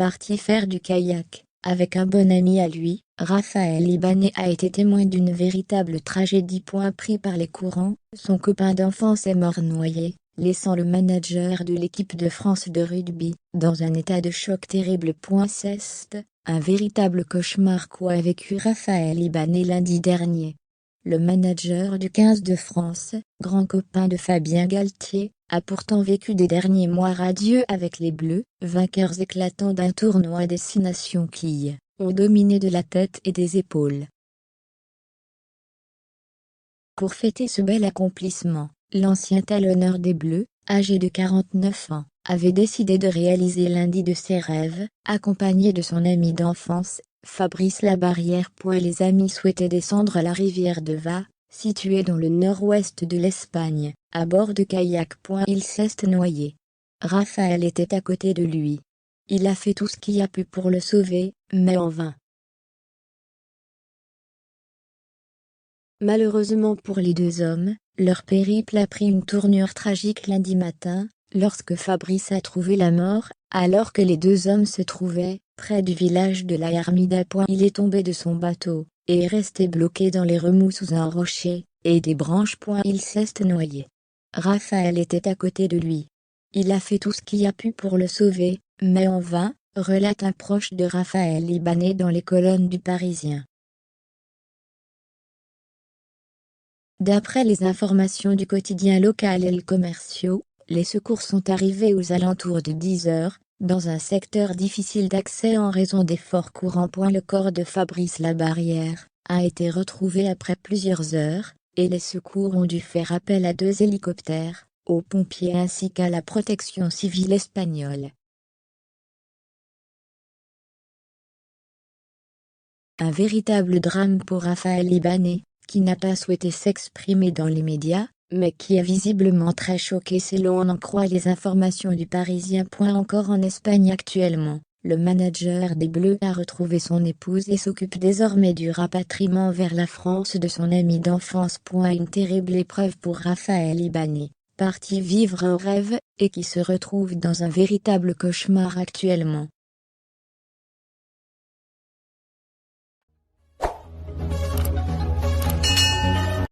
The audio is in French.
parti faire du kayak, avec un bon ami à lui. Raphaël Ibanez a été témoin d'une véritable tragédie. Pris par les courants, son copain d'enfance est mort noyé, laissant le manager de l'équipe de France de rugby dans un état de choc terrible. C'est un véritable cauchemar qu'a vécu Raphaël Ibanez lundi dernier. Le manager du 15 de France, grand copain de Fabien Galtier, a pourtant vécu des derniers mois radieux avec les Bleus, vainqueurs éclatants d'un tournoi Destination qui ont dominé de la tête et des épaules. Pour fêter ce bel accomplissement, l'ancien talonneur des Bleus, âgé de 49 ans, avait décidé de réaliser l'un de ses rêves, accompagné de son ami d'enfance, Fabrice Labarrière. Les amis souhaitaient descendre la rivière de Va, située dans le nord-ouest de l'Espagne, à bord de kayak. Il s'est noyé. Raphaël était à côté de lui. Il a fait tout ce qu'il a pu pour le sauver, mais en vain. Malheureusement pour les deux hommes, leur périple a pris une tournure tragique lundi matin, lorsque Fabrice a trouvé la mort, alors que les deux hommes se trouvaient près du village de la Hermida. Il est tombé de son bateau, et est resté bloqué dans les remous sous un rocher, et des branches. Il s'est noyé. Raphaël était à côté de lui. Il a fait tout ce qu'il a pu pour le sauver, mais en vain, relate un proche de Raphaël Ibanez dans les colonnes du Parisien. D'après les informations du quotidien local El Comercio, les secours sont arrivés aux alentours de 10 heures, dans un secteur difficile d'accès en raison des forts courants. Le corps de Fabrice Labarrière a été retrouvé après plusieurs heures, et les secours ont dû faire appel à 2 hélicoptères, aux pompiers ainsi qu'à la protection civile espagnole. Un véritable drame pour Raphaël Ibanez, qui n'a pas souhaité s'exprimer dans les médias, mais qui est visiblement très choqué si l'on en croit les informations du Parisien. Encore en Espagne actuellement, le manager des Bleus a retrouvé son épouse et s'occupe désormais du rapatriement vers la France de son ami d'enfance. Une terrible épreuve pour Raphaël Ibanez, parti vivre un rêve, et qui se retrouve dans un véritable cauchemar actuellement.